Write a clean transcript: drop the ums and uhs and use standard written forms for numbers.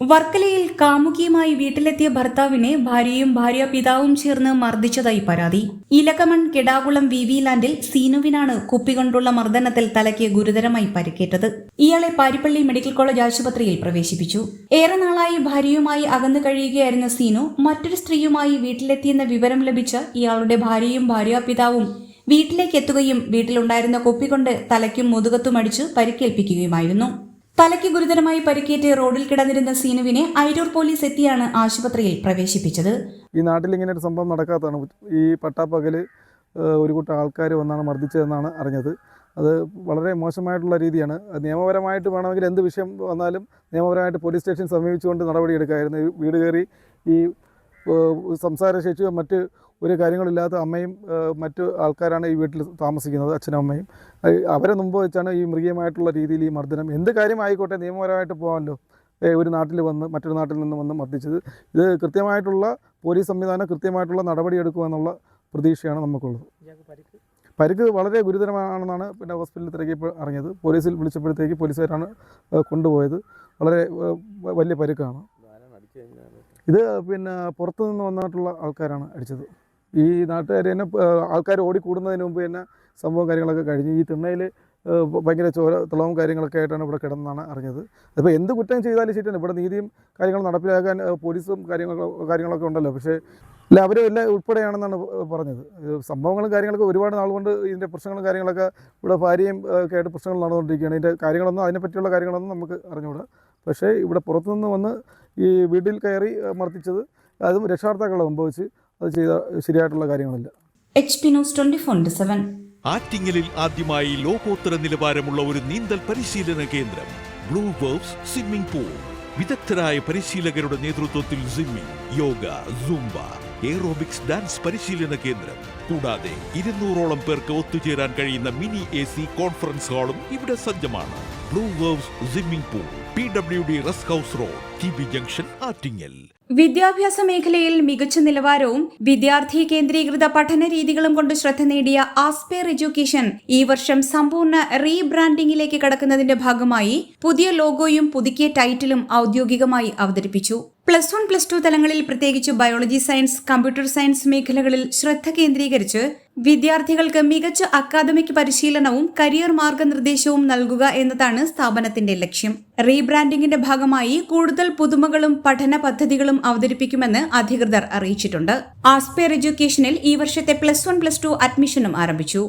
വർക്കലയിൽ കാമുകിയുമായി വീട്ടിലെത്തിയ ഭർത്താവിനെ ഭാര്യയും ഭാര്യാപിതാവും ചേർന്ന് മർദ്ദിച്ചതായി പരാതി. ഇലക്കമൺ കെടാകുളം വി ലാൻഡിൽ സീനുവിനാണ് കുപ്പികൊണ്ടുള്ള മർദ്ദനത്തിൽ തലയ്ക്ക് ഗുരുതരമായി പരിക്കേറ്റത്. ഇയാളെ പാരിപ്പള്ളി മെഡിക്കൽ കോളേജ് ആശുപത്രിയിൽ പ്രവേശിപ്പിച്ചു. ഏറെ നാളായി ഭാര്യയുമായി അകന്നു കഴിയുകയായിരുന്ന സീനു മറ്റൊരു സ്ത്രീയുമായി വീട്ടിലെത്തിയെന്ന വിവരം ലഭിച്ച ഇയാളുടെ ഭാര്യയും ഭാര്യാപിതാവും വീട്ടിലേക്ക് എത്തുകയും വീട്ടിലുണ്ടായിരുന്ന കുപ്പികൊണ്ട് തലയ്ക്കും മുതുകത്തും അടിച്ചു പരിക്കേൽപ്പിക്കുകയുമായിരുന്നു. തലയ്ക്ക് ഗുരുതരമായി പരിക്കേറ്റ് റോഡിൽ കിടന്നിരുന്ന സീനുവിനെ അയിരൂർ പോലീസ് എത്തിയാണ് ആശുപത്രിയിൽ പ്രവേശിപ്പിച്ചത്. ഈ നാട്ടിൽ ഇങ്ങനെ ഒരു സംഭവം നടക്കാത്തതാണ്. ഈ പട്ടാപ്പകല് ഒരു കൂട്ടം ആൾക്കാർ വന്നാണ് മർദ്ദിച്ചതെന്നാണ് അറിഞ്ഞത്. അത് വളരെ മോശമായിട്ടുള്ള രീതിയാണ്. നിയമപരമായിട്ട് വേണമെങ്കിൽ എന്ത് വിഷയം വന്നാലും നിയമപരമായിട്ട് പോലീസ് സ്റ്റേഷൻ സമീപിച്ചുകൊണ്ട് നടപടിയെടുക്കാമായിരുന്നു. വീട് കയറി ഈ സംസാരശേഷിയോ മറ്റ് ഒരു കാര്യങ്ങളില്ലാത്ത അമ്മയും മറ്റു ആൾക്കാരാണ് ഈ വീട്ടിൽ താമസിക്കുന്നത്, അച്ഛനും അമ്മയും. അവരെ മുമ്പ് വെച്ചാണ് ഈ മൃഗീയമായിട്ടുള്ള രീതിയിൽ ഈ മർദ്ദനം. എന്ത് കാര്യമായിക്കോട്ടെ നിയമപരമായിട്ട് പോകാമല്ലോ. ഒരു നാട്ടിൽ വന്ന് മറ്റൊരു നാട്ടിൽ നിന്ന് വന്ന് മർദ്ദിച്ചത്. ഇത് കൃത്യമായിട്ടുള്ള പോലീസ് സംവിധാനം കൃത്യമായിട്ടുള്ള നടപടിയെടുക്കുമെന്നുള്ള പ്രതീക്ഷയാണ് നമുക്കുള്ളത്. പരിക്ക് വളരെ ഗുരുതരമാണെന്നാണ് പിന്നെ ഹോസ്പിറ്റലിൽ തിരക്കിയപ്പോൾ അറിഞ്ഞത്. പോലീസിൽ വിളിച്ചപ്പോഴത്തേക്ക് പോലീസുകാരാണ് കൊണ്ടുപോയത്. വളരെ വലിയ പരിക്കാണ്. ഇത് പിന്നെ പുറത്തു നിന്ന് വന്നിട്ടുള്ള ആൾക്കാരാണ് അടിച്ചത്. ഈ നാട്ടുകാർ തന്നെ ആൾക്കാർ ഓടിക്കൂടുന്നതിന് മുമ്പ് തന്നെ സംഭവം കാര്യങ്ങളൊക്കെ കഴിഞ്ഞ് ഈ തിണ്ണയിൽ ഭയങ്കര തിളവും കാര്യങ്ങളൊക്കെ ആയിട്ടാണ് ഇവിടെ കിടന്നതാണ് അറിഞ്ഞത്. അതിപ്പോൾ എന്ത് കുറ്റം ചെയ്താലും ശരിയാണ്. ഇവിടെ നീതിയും കാര്യങ്ങളും നടപ്പിലാക്കാൻ പോലീസും കാര്യങ്ങളൊക്കെ ഉണ്ടല്ലോ. പക്ഷേ ഇല്ല, അവരും എല്ലാം ഉൾപ്പെടെയാണെന്നാണ് പറഞ്ഞത്. സംഭവങ്ങളും കാര്യങ്ങളൊക്കെ ഒരുപാട് നാൾ കൊണ്ട് ഇതിൻ്റെ പ്രശ്നങ്ങളും കാര്യങ്ങളൊക്കെ ഇവിടെ ഭാര്യയും ഒക്കെ ആയിട്ട് പ്രശ്നങ്ങൾ നടന്നുകൊണ്ടിരിക്കുകയാണ്. ഇതിൻ്റെ കാര്യങ്ങളൊന്നും അതിനെപ്പറ്റിയുള്ള കാര്യങ്ങളൊന്നും നമുക്ക് അറിഞ്ഞുകൂടാ. പക്ഷേ ഇവിടെ പുറത്തുനിന്ന് വന്ന് ഈ വീട്ടിൽ കയറി മർദ്ദിച്ചത് അതും രക്ഷാകർത്താക്കളെ സംഭവിച്ച് അത് ചെയ്ത ശരിയായിട്ടുള്ള കാര്യങ്ങളില്ല. ആറ്റിങ്ങലിൽ ആദ്യമായി ലോകോത്തര നിലവാരമുള്ള ഒരു നീന്തൽ പരിശീലന കേന്ദ്രം ബ്ലൂ വേവ്സ് സ്വിമ്മിംഗ് പൂൾ. വിദഗ്ധരായ പരിശീലകരുടെ നേതൃത്വത്തിൽ swimming, yoga, Zumba, aerobics, dance പരിശീലന കേന്ദ്രം. കൂടാതെ 200ഓളം പേർക്ക് ഒത്തുചേരാൻ കഴിയുന്ന മിനി AC കോൺഫറൻസ് ഹാളും ഇവിടെ സജ്ജമാണ്. Blue waves swimming pool, PWD rest house road, TB junction, Attingal. വിദ്യാഭ്യാസ മേഖലയിൽ മികച്ച നിലവാരവും വിദ്യാർത്ഥി കേന്ദ്രീകൃത പഠന രീതികളും കൊണ്ട് ശ്രദ്ധ നേടിയ ആസ്പെയർ എഡ്യൂക്കേഷൻ ഈ വർഷം സമ്പൂർണ്ണ റീബ്രാൻഡിംഗിലേക്ക് കടക്കുന്നതിന്റെ ഭാഗമായി പുതിയ ലോഗോയും പുതുക്കിയ ടൈറ്റിലും ഔദ്യോഗികമായി അവതരിപ്പിച്ചു. +1, +2 തലങ്ങളിൽ പ്രത്യേകിച്ച് ബയോളജി സയൻസ്, കമ്പ്യൂട്ടർ സയൻസ് മേഖലകളിൽ ശ്രദ്ധ കേന്ദ്രീകരിച്ച് വിദ്യാർത്ഥികൾക്ക് മികച്ച അക്കാദമിക് പരിശീലനവും കരിയർ മാർഗനിർദ്ദേശവും നൽകുക എന്നതാണ് സ്ഥാപനത്തിന്റെ ലക്ഷ്യം. റീബ്രാൻഡിംഗിന്റെ ഭാഗമായി കൂടുതൽ പുതുമകളും പഠന പദ്ധതികളും അവതരിപ്പിക്കുമെന്ന് അധികൃതർ അറിയിച്ചിട്ടുണ്ട്. ആസ്പെയർ എഡ്യൂക്കേഷനിൽ ഈ വർഷത്തെ +1, +2 അഡ്മിഷനും ആരംഭിച്ചു.